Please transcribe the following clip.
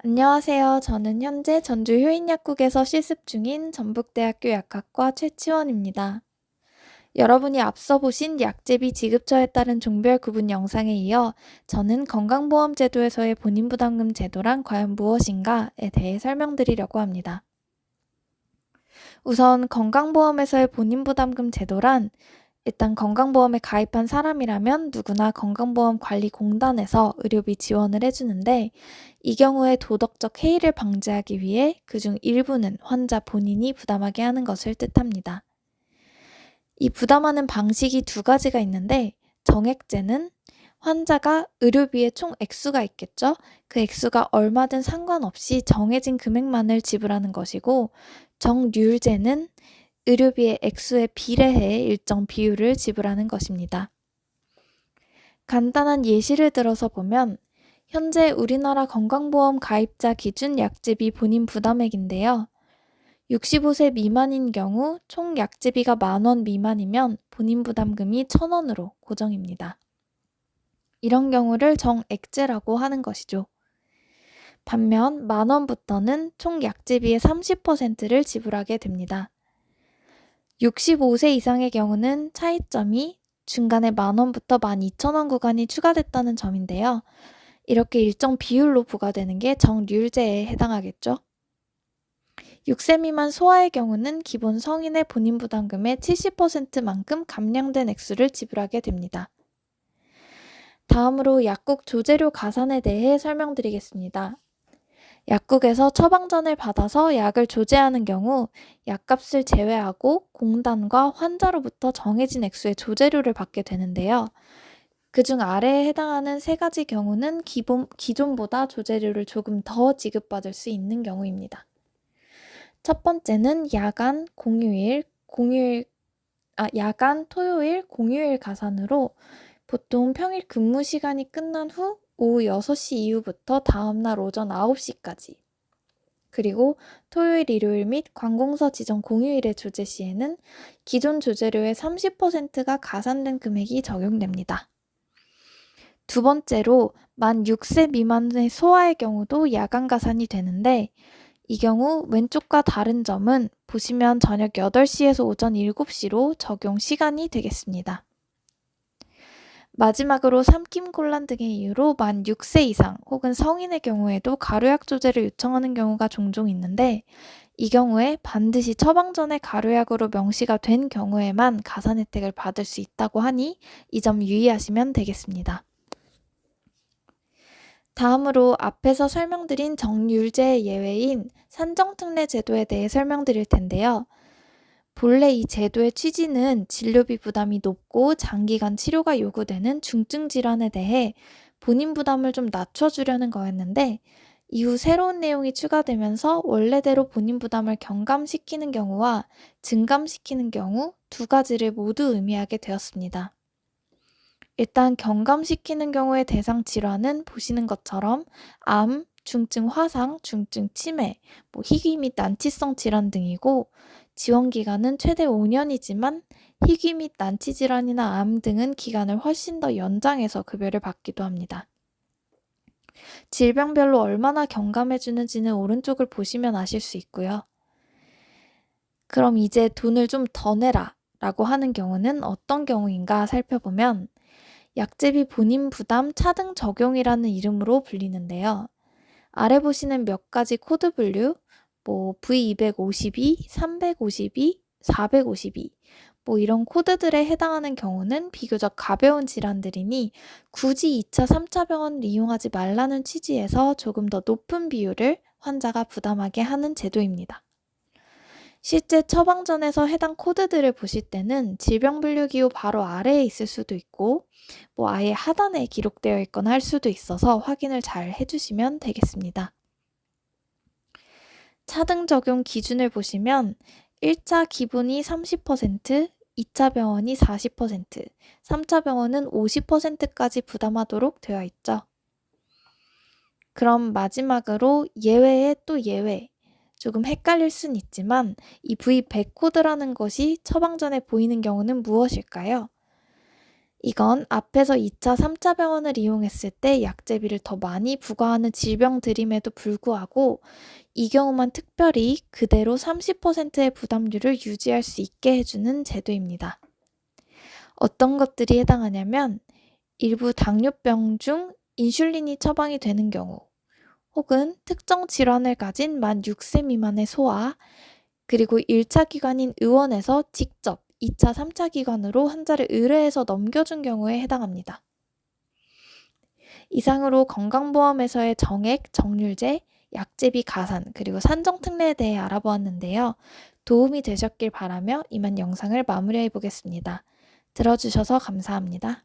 안녕하세요. 저는 현재 전주 효인약국에서 실습 중인 전북대학교 약학과 최치원입니다. 여러분이 앞서 보신 약제비 지급처에 따른 종별 구분 영상에 이어 저는 건강보험제도에서의 본인부담금 제도란 과연 무엇인가에 대해 설명드리려고 합니다. 우선 건강보험에서의 본인부담금 제도란 일단 건강보험에 가입한 사람이라면 누구나 건강보험관리공단에서 의료비 지원을 해주는데 이 경우에 도덕적 해이를 방지하기 위해 그중 일부는 환자 본인이 부담하게 하는 것을 뜻합니다. 이 부담하는 방식이 두 가지가 있는데 정액제는 환자가 의료비의 총 액수가 있겠죠? 그 액수가 얼마든 상관없이 정해진 금액만을 지불하는 것이고 정률제는 의료비의 액수에 비례해 일정 비율을 지불하는 것입니다. 간단한 예시를 들어서 보면 현재 우리나라 건강보험 가입자 기준 약제비 본인 부담액인데요. 65세 미만인 경우 총 약제비가 10,000원 미만이면 본인 부담금이 1,000원으로 고정입니다. 이런 경우를 정액제라고 하는 것이죠. 반면 10,000원부터는 총 약제비의 30%를 지불하게 됩니다. 65세 이상의 경우는 차이점이 중간에 10,000원부터 12,000원 구간이 추가됐다는 점인데요. 이렇게 일정 비율로 부과되는 게 정률제에 해당하겠죠. 6세 미만 소아의 경우는 기본 성인의 본인 부담금의 70%만큼 감량된 액수를 지불하게 됩니다. 다음으로 약국 조제료 가산에 대해 설명드리겠습니다. 약국에서 처방전을 받아서 약을 조제하는 경우 약값을 제외하고 공단과 환자로부터 정해진 액수의 조제료를 받게 되는데요. 그중 아래에 해당하는 세 가지 경우는 기존보다 조제료를 조금 더 지급받을 수 있는 경우입니다. 첫 번째는 야간, 토요일, 공휴일 가산으로 보통 평일 근무 시간이 끝난 후 오후 6시 이후부터 다음날 오전 9시까지 그리고 토요일, 일요일 및 관공서 지정 공휴일의 조제 시에는 기존 조제료의 30%가 가산된 금액이 적용됩니다. 두 번째로 만 6세 미만의 소아의 경우도 야간 가산이 되는데 이 경우 왼쪽과 다른 점은 보시면 저녁 8시에서 오전 7시로 적용 시간이 되겠습니다. 마지막으로 삼킴곤란 등의 이유로 만 6세 이상 혹은 성인의 경우에도 가료약 조제를 요청하는 경우가 종종 있는데 이 경우에 반드시 처방전에 가료약으로 명시가 된 경우에만 가산 혜택을 받을 수 있다고 하니 이 점 유의하시면 되겠습니다. 다음으로 앞에서 설명드린 정률제 예외인 산정특례 제도에 대해 설명드릴 텐데요. 본래 이 제도의 취지는 진료비 부담이 높고 장기간 치료가 요구되는 중증 질환에 대해 본인 부담을 좀 낮춰주려는 거였는데 이후 새로운 내용이 추가되면서 원래대로 본인 부담을 경감시키는 경우와 증감시키는 경우 두 가지를 모두 의미하게 되었습니다. 일단 경감시키는 경우의 대상 질환은 보시는 것처럼 암, 중증 화상, 중증 치매, 희귀 및 난치성 질환 등이고 지원 기간은 최대 5년이지만 희귀 및 난치 질환이나 암 등은 기간을 훨씬 더 연장해서 급여를 받기도 합니다. 질병별로 얼마나 경감해주는지는 오른쪽을 보시면 아실 수 있고요. 그럼 이제 돈을 좀 더 내라 라고 하는 경우는 어떤 경우인가 살펴보면 약제비 본인 부담 차등 적용이라는 이름으로 불리는데요. 아래 보시는 몇 가지 코드 분류, V252, 352, 452, 이런 코드들에 해당하는 경우는 비교적 가벼운 질환들이니 굳이 2차, 3차 병원을 이용하지 말라는 취지에서 조금 더 높은 비율을 환자가 부담하게 하는 제도입니다. 실제 처방전에서 해당 코드들을 보실 때는 질병분류기호 바로 아래에 있을 수도 있고 아예 하단에 기록되어 있거나 할 수도 있어서 확인을 잘 해주시면 되겠습니다. 차등 적용 기준을 보시면 1차 기본이 30%, 2차 병원이 40%, 3차 병원은 50%까지 부담하도록 되어 있죠. 그럼 마지막으로 예외의 또 예외. 조금 헷갈릴 순 있지만 이 V100 코드라는 것이 처방전에 보이는 경우는 무엇일까요? 이건 앞에서 2차, 3차 병원을 이용했을 때 약제비를 더 많이 부과하는 질병들임에도 불구하고 이 경우만 특별히 그대로 30%의 부담률을 유지할 수 있게 해주는 제도입니다. 어떤 것들이 해당하냐면 일부 당뇨병 중 인슐린이 처방이 되는 경우, 혹은 특정 질환을 가진 만 6세 미만의 소아, 그리고 1차 기관인 의원에서 직접 2차, 3차 기관으로 환자를 의뢰해서 넘겨준 경우에 해당합니다. 이상으로 건강보험에서의 정액, 정률제, 약제비 가산, 그리고 산정특례에 대해 알아보았는데요. 도움이 되셨길 바라며 이만 영상을 마무리해 보겠습니다. 들어주셔서 감사합니다.